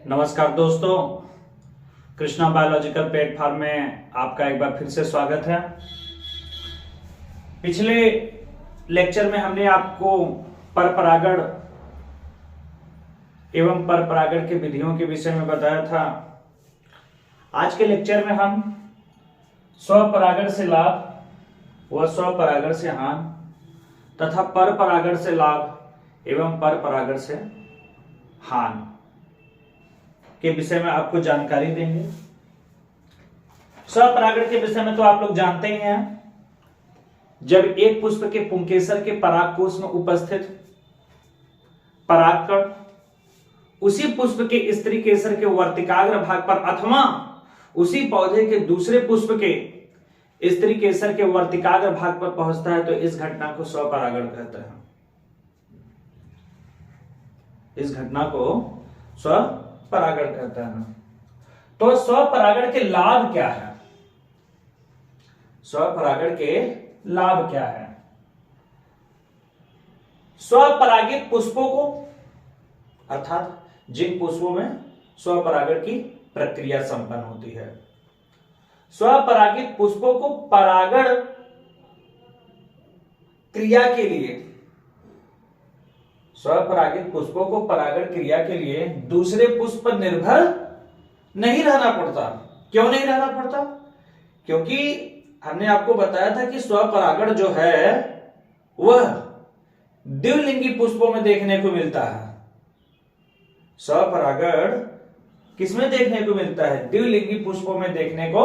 नमस्कार दोस्तों, Krishna biological platform में आपका एक बार फिर से स्वागत है। पिछले लेक्चर में हमने आपको परपरागण एवं परपरागण के विधियों के विषय में बताया था। आज के लेक्चर में हम स्वपरागण से लाभ व स्वपरागण से हानि तथा परपरागण से लाभ एवं परपरागण से हानि के विषय में आपको जानकारी देंगे। स्वपरागण के विषय में तो आप लोग जानते ही हैं। जब एक पुष्प के पुंकेसर के परागकोश में उपस्थित परागकण उसी पुष्प के स्त्री केसर के वर्तिकाग्र भाग पर अथवा उसी पौधे के दूसरे पुष्प के स्त्री केसर के वर्तिकाग्र भाग पर पहुंचता है तो इस घटना को स्वपरागण कहते हैं। इस घटना को स्वपरागण कहते हैं। तो स्वपरागण के लाभ क्या है? स्वपरागण के लाभ क्या है? स्वपरागित पुष्पों को अर्थात जिन पुष्पों में स्वपरागण की प्रक्रिया संपन्न होती है, स्वपरागित पुष्पों को परागण क्रिया के लिए स्वपरागित पुष्पों को परागण क्रिया के लिए दूसरे पुष्प पर निर्भर नहीं रहना पड़ता। क्यों नहीं रहना पड़ता? क्योंकि हमने आपको बताया था कि स्वपरागण जो है वह द्विलिंगी पुष्पों में देखने को मिलता है। स्वपरागण किसमें देखने को मिलता है? द्विलिंगी पुष्पों में देखने को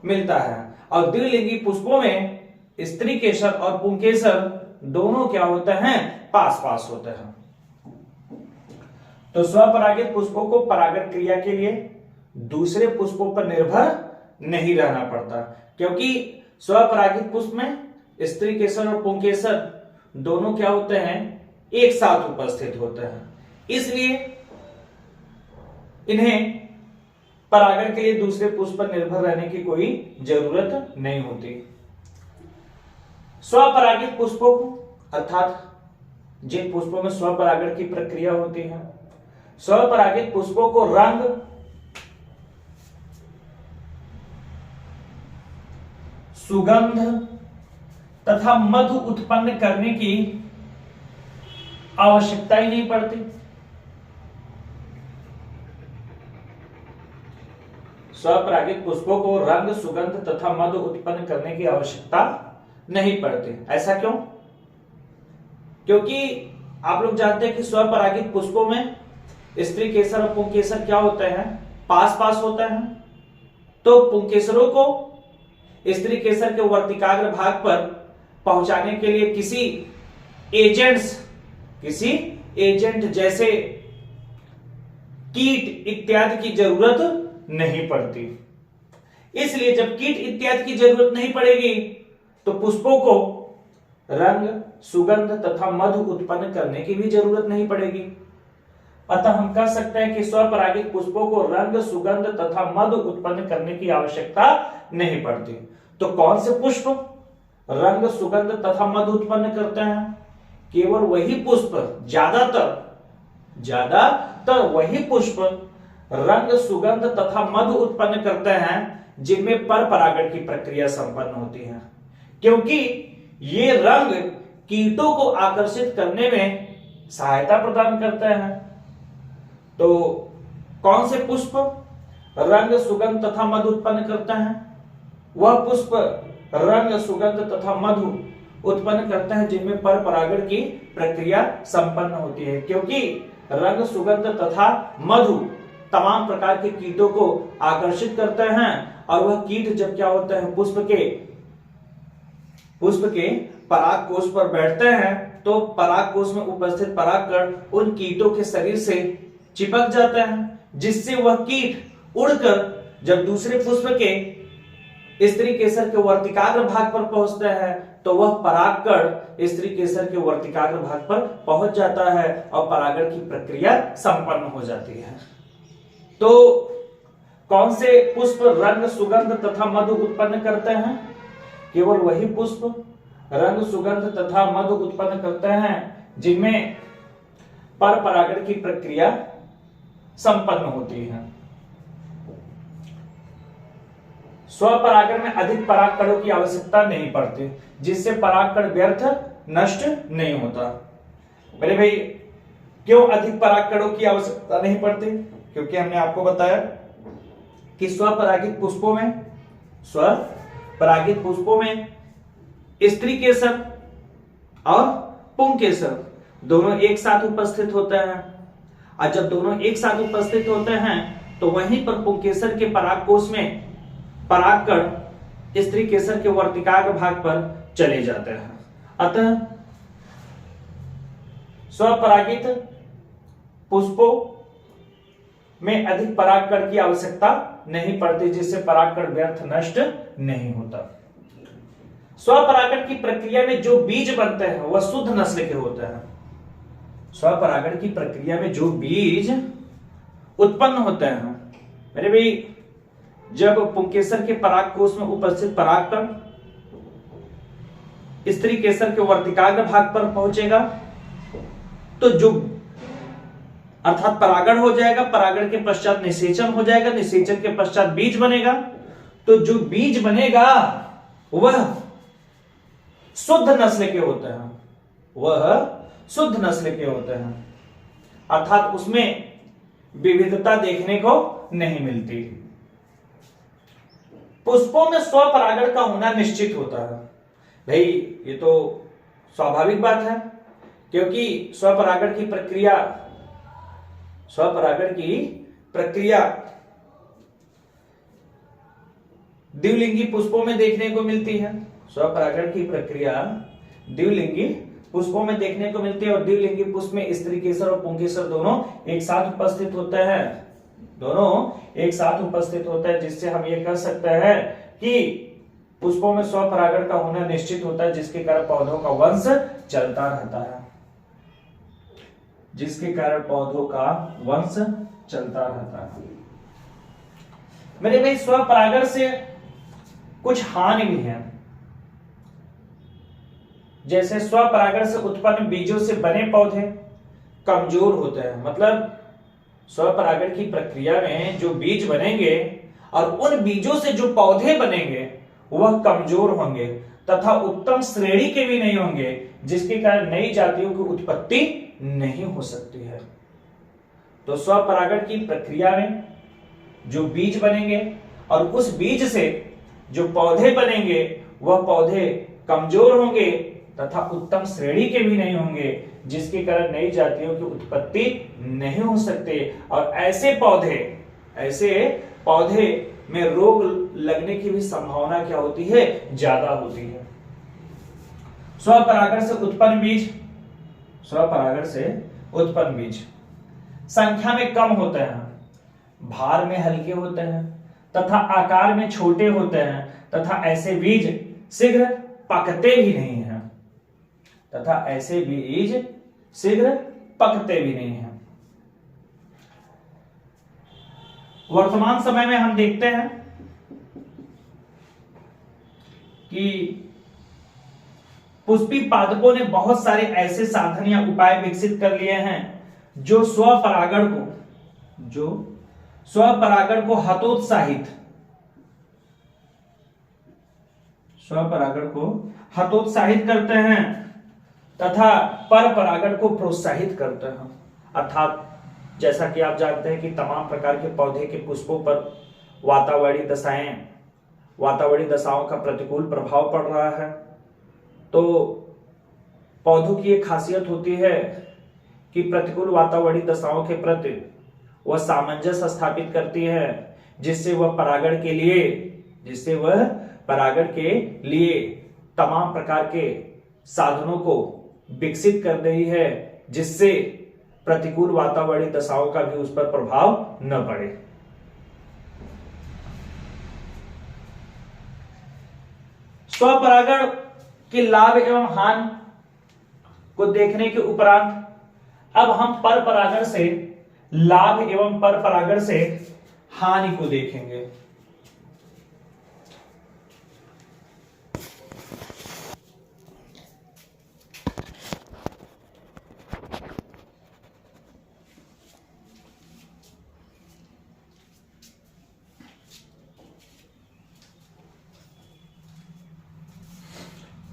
मिलता है। और द्विलिंगी पुष्पों में स्त्री केसर और पुंकेसर दोनों क्या होते हैं? पास पास होते हैं। तो स्वपरागित पुष्पों को परागण क्रिया के लिए दूसरे पुष्पों पर निर्भर नहीं रहना पड़ता, क्योंकि स्वपरागित पुष्प में स्त्री केसर और पुंकेसर दोनों क्या होते हैं? एक साथ उपस्थित होते हैं। इसलिए इन्हें परागण के लिए दूसरे पुष्प पर निर्भर रहने की कोई जरूरत नहीं होती। स्वपरागित पुष्पों को अर्थात जिन पुष्पों में स्वपरागण की प्रक्रिया होती है, स्वपरागित पुष्पों को रंग, सुगंध तथा मधु उत्पन्न करने की आवश्यकता ही नहीं पड़ती। स्वपरागित पुष्पों को रंग, सुगंध तथा मधु उत्पन्न करने की आवश्यकता नहीं पड़ती। ऐसा क्यों? क्योंकि आप लोग जानते हैं कि स्वपरागित पुष्पों में स्त्री केसर और पुंकेसर क्या होते हैं? पास पास होते हैं। तो पुंकेसरों को स्त्री केसर के वर्तिकाग्र भाग पर पहुंचाने के लिए किसी एजेंट जैसे कीट इत्यादि की जरूरत नहीं पड़ती। इसलिए जब कीट इत्यादि की जरूरत नहीं पड़ेगी तो पुष्पों को रंग, सुगंध तथा मधु उत्पन्न करने की भी जरूरत नहीं पड़ेगी। अतः हम कह सकते हैं कि स्वपरागित पुष्पों को रंग, सुगंध तथा मधु उत्पन्न करने की आवश्यकता नहीं पड़ती। तो कौन से पुष्प रंग, सुगंध तथा मधु उत्पन्न करते हैं? केवल वही पुष्प, ज्यादातर वही पुष्प रंग, सुगंध तथा मधु उत्पन्न करते हैं जिनमें परपरागण की प्रक्रिया संपन्न होती है, क्योंकि ये रंग कीटों को आकर्षित करने में सहायता प्रदान करते हैं। तो कौन से पुष्प रंग, सुगंध तथा मधु उत्पन्न करते हैं? वह पुष्प रंग, सुगंध तथा मधु उत्पन्न करते हैं जिनमें परपरागण की प्रक्रिया संपन्न होती है, क्योंकि रंग, सुगंध तथा मधु तमाम प्रकार के कीटों को आकर्षित करते हैं। और वह कीट जब क्या होते हैं? पुष्प के परागकोश पर बैठते हैं तो परागकोश में उपस्थित परागकण उन कीटों के शरीर से चिपक जाते हैं, जिससे वह कीट उड़कर जब दूसरे पुष्प के स्त्री केसर के वर्तिकाग्र भाग पर पहुंचते हैं तो वह परागकण स्त्री केसर के वर्तिकाग्र भाग पर पहुंच जाता है और परागण की प्रक्रिया संपन्न हो जाती है। तो कौन से पुष्प रंग, सुगंध तथा मधु उत्पन्न करते हैं? केवल वही पुष्प रंग, सुगंध तथा मधु उत्पन्न करते हैं जिनमें परपरागण की प्रक्रिया संपन्न होती है। स्वपरागण में अधिक परागकणों की आवश्यकता नहीं पड़ती, जिससे परागकण व्यर्थ नष्ट नहीं होता। मेरे भाई, क्यों अधिक परागकणों की आवश्यकता नहीं पड़ती? क्योंकि हमने आपको बताया कि स्वपरागित पुष्पों में स्त्री केसर और पुंकेसर दोनों एक साथ उपस्थित होते हैं, और जब दोनों एक साथ उपस्थित होते हैं तो वहीं पर पुंकेसर के परागकोश में परागकण स्त्री केसर के वर्तिकाग्र भाग पर चले जाते हैं। अतः स्वपरागित पुष्पों में अधिक परागकण की आवश्यकता नहीं पड़ती, जिससे परागकण व्यर्थ नष्ट नहीं होता। स्वपरागण की प्रक्रिया में जो बीज बनते हैं वह शुद्ध नस्ल के होते हैं। स्वपरागण की प्रक्रिया में जो बीज उत्पन्न होते हैं, मेरे भाई, जब पुंकेसर के परागकोश में उपस्थित परागकण स्त्री केसर के वर्तिकाग्र भाग पर पहुंचेगा तो जो अर्थात परागण हो जाएगा, परागण के पश्चात निषेचन हो जाएगा, निषेचन के पश्चात बीज बनेगा। तो जो बीज बनेगा वह शुद्ध नस्ल के होते हैं, अर्थात उसमें विविधता देखने को नहीं मिलती। पुष्पों में स्वपरागण का होना निश्चित होता है। भाई, ये तो स्वाभाविक बात है, क्योंकि स्वपरागण की प्रक्रिया द्विलिंगी पुष्पों में देखने को मिलती है। स्वपरागण की प्रक्रिया द्विलिंगी पुष्पों में देखने को मिलती है, और द्विलिंगी पुष्प में स्त्री केसर और पुंकेसर दोनों एक साथ उपस्थित होते हैं, जिससे हम ये कह सकते हैं कि पुष्पों में स्वपरागण का होना निश्चित होता है, जिसके कारण पौधों का वंश चलता रहता है। मेरे भाई, स्वपरागण से कुछ हानि भी है। जैसे स्वपरागण से उत्पन्न बीजों से बने पौधे कमजोर होते हैं, मतलब स्वपरागण की प्रक्रिया में जो बीज बनेंगे और उन बीजों से जो पौधे बनेंगे वह कमजोर होंगे तथा उत्तम श्रेणी के भी नहीं होंगे, जिसके कारण नई जातियों की उत्पत्ति नहीं हो सकती है। तो स्वपरागण की प्रक्रिया में जो बीज बनेंगे और उस बीज से जो पौधे बनेंगे वह पौधे कमजोर होंगे तथा उत्तम श्रेणी के भी नहीं होंगे, जिसके कारण नई जातियों की उत्पत्ति नहीं हो सकते। और ऐसे पौधे में रोग लगने की भी संभावना क्या होती है? ज्यादा होती है। स्वपरागण से उत्पन्न बीज संख्या में कम होते हैं, भार में हल्के होते हैं तथा आकार में छोटे होते हैं, तथा ऐसे बीज शीघ्र पकते भी नहीं हैं। वर्तमान समय में हम देखते हैं कि पुष्पी पादपों ने बहुत सारे ऐसे साधन या उपाय विकसित कर लिए हैं जो स्वपरागण को हतोत्साहित करते हैं तथा परपरागण को प्रोत्साहित करते हैं। अर्थात जैसा कि आप जानते हैं कि तमाम प्रकार के पौधे के पुष्पों पर वातावरणीय दशाओं का प्रतिकूल प्रभाव पड़ रहा है, तो पौधों की एक खासियत होती है कि प्रतिकूल वातावरणीय दशाओं के प्रति वह सामंजस्य स्थापित करती है, जिससे वह परागण के लिए तमाम प्रकार के साधनों को विकसित कर रही है, जिससे प्रतिकूल वातावरणीय दशाओं का भी उस पर प्रभाव न पड़े। स्वपरागण के लाभ एवं हानि को देखने के उपरांत अब हम परपरागण से लाभ एवं परपरागण से हानि को देखेंगे।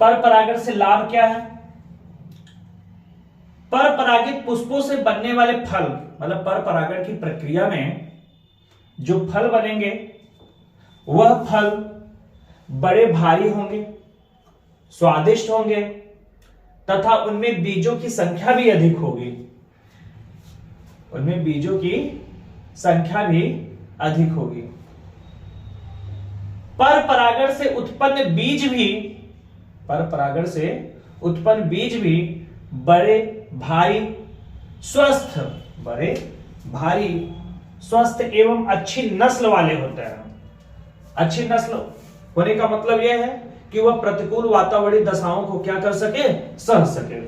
पर परागण से लाभ क्या है? पर परागित पुष्पों से बनने वाले फल, मतलब पर परागण की प्रक्रिया में जो फल बनेंगे वह फल बड़े भारी होंगे, स्वादिष्ट होंगे तथा उनमें बीजों की संख्या भी अधिक होगी। उनमें बीजों की संख्या भी अधिक होगी। पर परागण से उत्पन्न बीज भी, पर परागण से उत्पन्न बीज भी बड़े भारी स्वस्थ, बड़े भारी स्वस्थ एवं अच्छी नस्ल वाले होते हैं। अच्छी नस्ल होने का मतलब यह है कि वह प्रतिकूल वातावरणीय दशाओं को क्या कर सके? सह सके।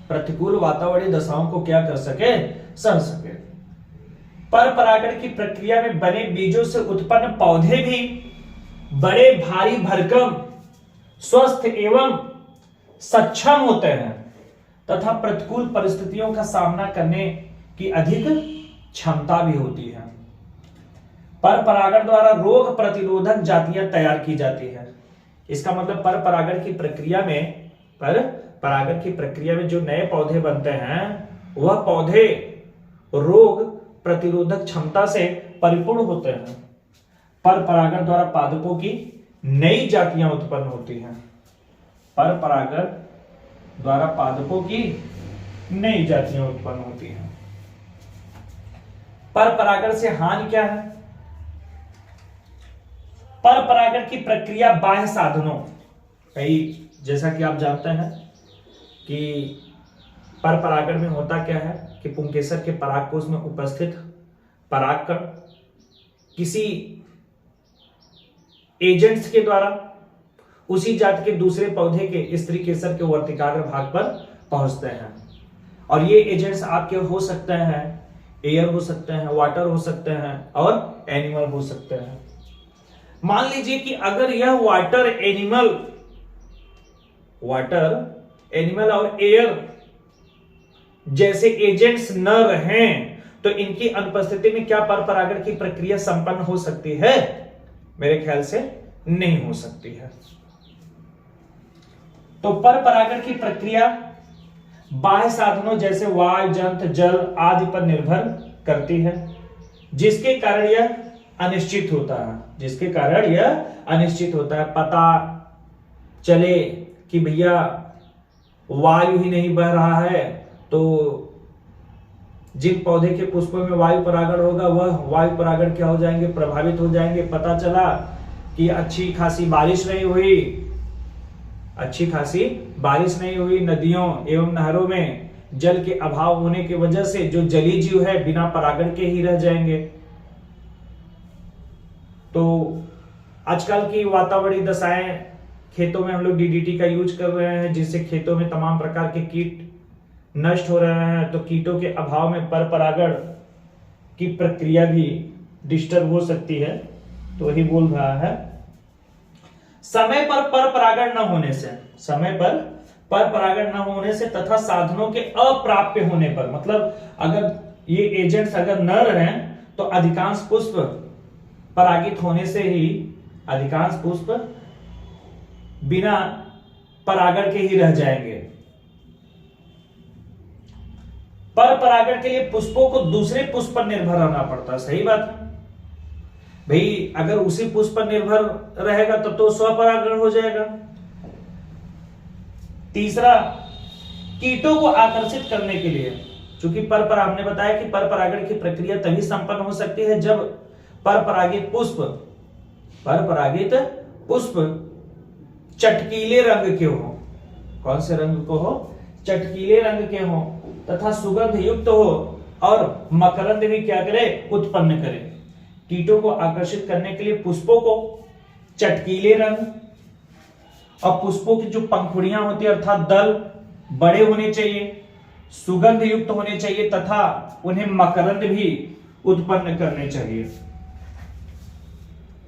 प्रतिकूल वातावरणीय दशाओं को क्या कर सके? सह सके। पर परागण की प्रक्रिया में बने बीजों से उत्पन्न पौधे भी बड़े भारी भरकम स्वस्थ एवं सक्षम होते हैं तथा प्रतिकूल परिस्थितियों का सामना करने की अधिक क्षमता भी होती है। पर परागण द्वारा रोग प्रतिरोधक जातियां तैयार की जाती है। इसका मतलब पर परागण की प्रक्रिया में, पर परागण की प्रक्रिया में जो नए पौधे बनते हैं वह पौधे रोग प्रतिरोधक क्षमता से परिपूर्ण होते हैं। पर परागण द्वारा पादपों की नई जातियां उत्पन्न होती हैं। पर परागण द्वारा पादपों की नई जातियां उत्पन्न होती हैं। पर परागण से हानि क्या है? पर परागण की प्रक्रिया बाह्य साधनों, कई जैसा कि आप जानते हैं कि पर परागण में होता क्या है कि पुंकेसर के परागकोश में उपस्थित परागकण किसी एजेंट्स के द्वारा उसी जात के दूसरे पौधे के स्त्री केसर के वर्तिकाग्र भाग पर पहुंचते हैं। और ये एजेंट्स आपके हो सकते हैं एयर हो सकते हैं, वाटर हो सकते हैं और एनिमल हो सकते हैं। मान लीजिए कि अगर यह वाटर एनिमल और एयर जैसे एजेंट्स न रहें तो इनकी अनुपस्थिति में क्या पर परागण की प्रक्रिया संपन्न हो सकती है? मेरे ख्याल से नहीं हो सकती है। तो पर परागण की प्रक्रिया बाह्य साधनों जैसे वायु, जंतु, जल आदि पर निर्भर करती है, जिसके कारण यह अनिश्चित होता है। जिसके कारण यह अनिश्चित होता है। पता चले कि भैया वायु ही नहीं बह रहा है तो जिन पौधे के पुष्पों में वायु परागण होगा वह वायु परागण क्या हो जाएंगे? प्रभावित हो जाएंगे। पता चला कि अच्छी खासी बारिश नहीं हुई, नदियों एवं नहरों में जल के अभाव होने की वजह से जो जलीय जीव है बिना परागण के ही रह जाएंगे। तो आजकल की वातावरणीय दशाएं, खेतों में हम लोग डीडीटी का यूज कर रहे हैं जिससे खेतों में तमाम प्रकार के कीट नष्ट हो रहे हैं। तो कीटों के अभाव में पर परागण की प्रक्रिया भी डिस्टर्ब हो सकती है। तो वही बोल रहा है समय पर परागण न होने से तथा साधनों के अप्राप्य होने पर, मतलब अगर ये एजेंट्स अगर न रहें तो अधिकांश पुष्प परागित होने से ही अधिकांश पुष्प बिना परागण के ही रह जाएंगे। पर परागण के लिए पुष्पों को दूसरे पुष्प पर निर्भर रहना पड़ता है। सही बात है भाई, अगर उसी पुष्प पर निर्भर रहेगा तब तो स्वपरागण हो जाएगा। तीसरा, कीटों को आकर्षित करने के लिए, चूंकि हमने बताया कि पर परागण की प्रक्रिया तभी संपन्न हो सकती है जब पर परागित पुष्प चटकीले रंग के हो। कौन से रंग को हो? चटकीले रंग के हो तथा सुगंध युक्त हो और मकरंद भी क्या करे? उत्पन्न करे। कीटों को आकर्षित करने के लिए पुष्पों को चटकीले रंग और पुष्पों की जो पंखुड़ियां होती है अर्थात दल बड़े होने चाहिए, सुगंध युक्त होने चाहिए तथा उन्हें मकरंद भी उत्पन्न करने चाहिए।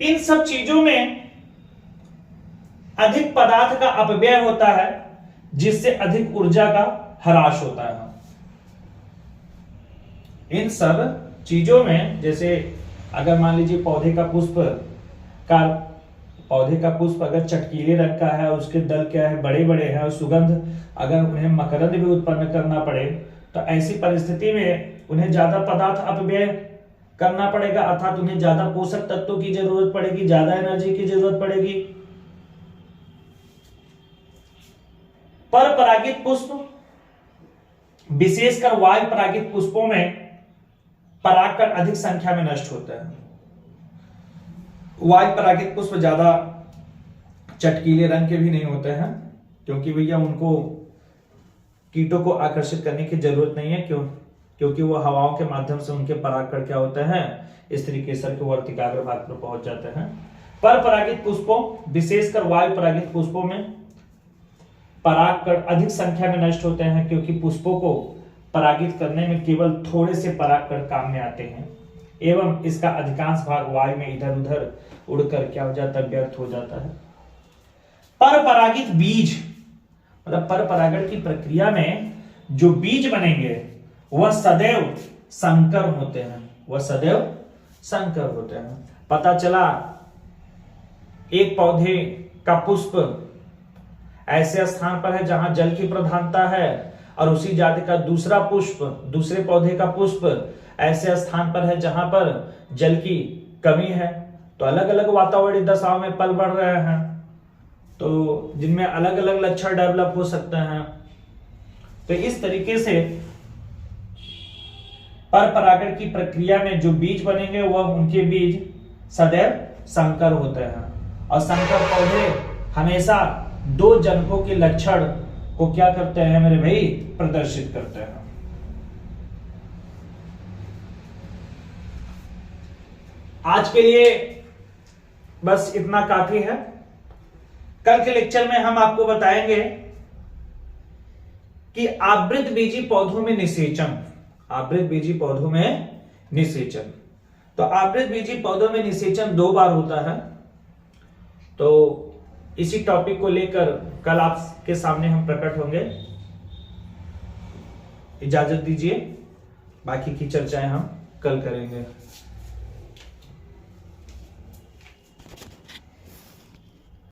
इन सब चीजों में अधिक पदार्थ का अपव्यय होता है जिससे अधिक ऊर्जा का ह्रास होता है। इन सब चीजों में, जैसे अगर मान लीजिए पौधे का पुष्प का पौधे का पुष्प अगर चटकीले रंग का है, उसके दल क्या है, बड़े बड़े हैं, और सुगंध अगर उन्हें मकरंद भी उत्पन्न करना पड़े तो ऐसी परिस्थिति में उन्हें ज्यादा पदार्थ अपव्यय करना पड़ेगा, अर्थात उन्हें ज्यादा पोषक तत्वों की जरूरत पड़ेगी, ज्यादा एनर्जी की जरूरत पड़ेगी। पर परागित पुष्प, विशेषकर वायु परागित पुष्पों में परागकण अधिक संख्या में नष्ट होता है। वायु परागित पुष्प ज्यादा चटकीले रंग के भी नहीं होते हैं, क्योंकि भैया उनको कीटों को आकर्षित करने की जरूरत नहीं है, क्योंकि वो हवाओं के माध्यम से उनके परागकण क्या होते हैं, स्त्री केसर के वर्तिकाग्र भाग पर पहुंच जाते हैं। पर परागित पुष्पों, विशेषकर वायु परागित पुष्पों में परागकण अधिक संख्या में नष्ट होते हैं, क्योंकि पुष्पों को परागित करने में केवल थोड़े से परागकण काम में आते हैं एवं इसका अधिकांश भाग वायु में इधर उधर उड़कर क्या हो जाता है, व्यर्थ हो जाता है। पर परागित बीज, मतलब पर परागण की प्रक्रिया में जो बीज बनेंगे वह सदैव संकर होते हैं, वह सदैव संकर होते हैं। पता चला एक पौधे का पुष्प ऐसे स्थान पर है जहां जल की प्रधानता है, और उसी जाति का दूसरा पुष्प, दूसरे पौधे का पुष्प ऐसे स्थान पर है जहां पर जल की कमी है, तो अलग अलग वातावरणीय दशाओं में पल बढ़ रहे हैं, तो जिनमें अलग अलग लक्षण डेवलप हो सकते हैं। तो इस तरीके से पर परागण की प्रक्रिया में जो बीज बनेंगे वह उनके बीज सदैव संकर होते हैं, और संकर पौधे हमेशा दो जनकों के लक्षण को क्या करते हैं मेरे भाई, प्रदर्शित करते हैं। आज के लिए बस इतना काफी है। कल के लेक्चर में हम आपको बताएंगे कि आवृत बीजी पौधों में निषेचन, आवृत बीजी पौधों में निषेचन। तो आवृत बीजी पौधों में निषेचन 2 बार होता है। तो इसी टॉपिक को लेकर कल आपके सामने हम प्रकट होंगे। इजाजत दीजिए, बाकी की चर्चाएं हम कल करेंगे।